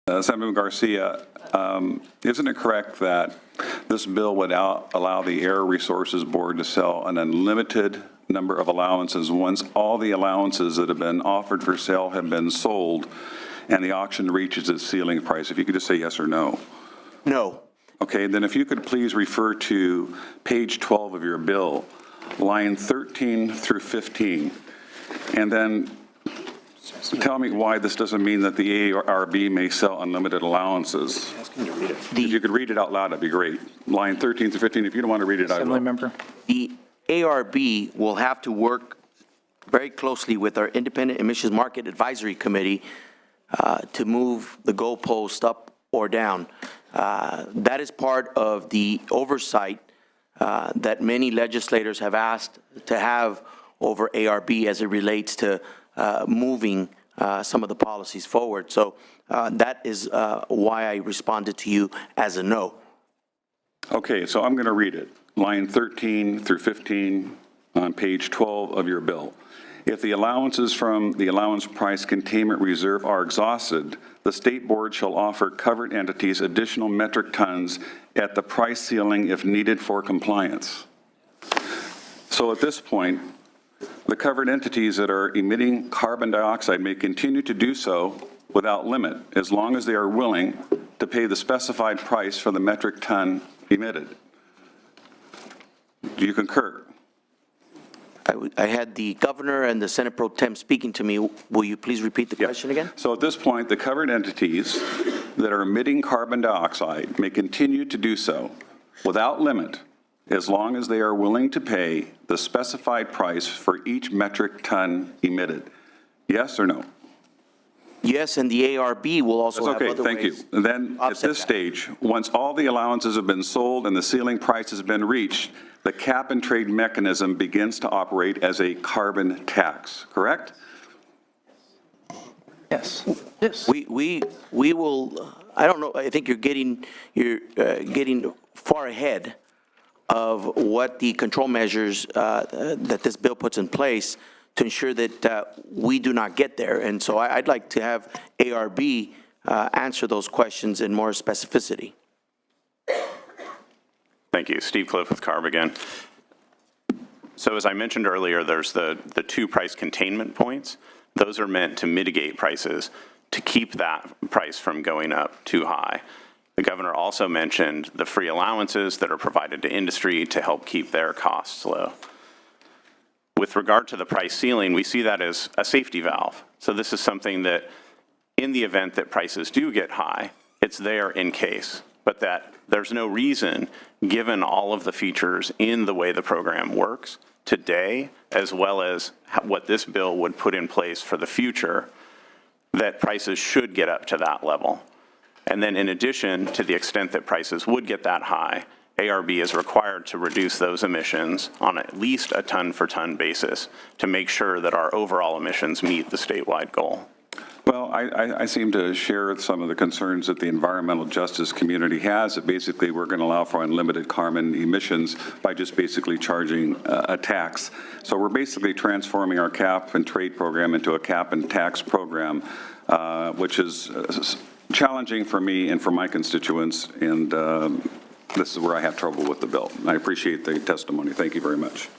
Senator Garcia, isn't it correct that this bill would allow the Air Resources Board to sell an unlimited number of allowances once all the allowances that have been offered for sale have been sold and the auction reaches its ceiling price? If you could just say yes or no. No. Okay, then if you could please refer to page 12 of your bill, line 13 through 15, and then tell me why this doesn't mean that the ARB may sell unlimited allowances. If you could read it out loud, that'd be great. Line 13 through 15, if you don't want to read it out loud. Member. The ARB will have to work very closely with our Independent Emissions Market Advisory Committee to move the goalpost up or down. That is part of the oversight that many legislators have asked to have over ARB as it relates to moving some of the policies forward. So that is why I responded to you as a no. Okay, so I'm going to read it. Line 13 through 15 on page 12 of your bill. If the allowances from the allowance price containment reserve are exhausted, the state board shall offer covered entities additional metric tons at the price ceiling if needed for compliance. So at this point, the covered entities that are emitting carbon dioxide may continue to do so without limit as long as they are willing to pay the specified price for the metric ton emitted. Do you concur? I had the governor and the Senate Pro Tem speaking to me. Will you please repeat the question again? So at this point, the covered entities that are emitting carbon dioxide may continue to do so without limit as long as they are willing to pay the specified price for each metric ton emitted. Yes or no? Yes, and the ARB will also have okay, other thank ways you. And then at this that. stage, once all the allowances have been sold and the ceiling price has been reached, the cap and trade mechanism begins to operate as a carbon tax, correct? Yes. Yes. We will, I don't know, I think you're getting far ahead of what the control measures that this bill puts in place to ensure that we do not get there. And so I'd like to have ARB answer those questions in more specificity. Thank you. Steve Cliff with CARB again. So as I mentioned earlier, there's the two price containment points. Those are meant to mitigate prices, to keep that price from going up too high. The governor also mentioned the free allowances that are provided to industry to help keep their costs low. With regard to the price ceiling, we see that as a safety valve. So this is something that in the event that prices do get high, it's there in case, but that there's no reason, given all of the features in the way the program works today, as well as what this bill would put in place for the future, that prices should get up to that level. And then in addition, to the extent that prices would get that high, ARB is required to reduce those emissions on at least a ton-for-ton basis to make sure that our overall emissions meet the statewide goal. Well, I seem to share some of the concerns that the environmental justice community has, that basically we're going to allow for unlimited carbon emissions by just basically charging a tax. So we're basically transforming our cap and trade program into a cap and tax program, which is challenging for me and for my constituents, and this is where I have trouble with the bill. I appreciate the testimony. Thank you very much.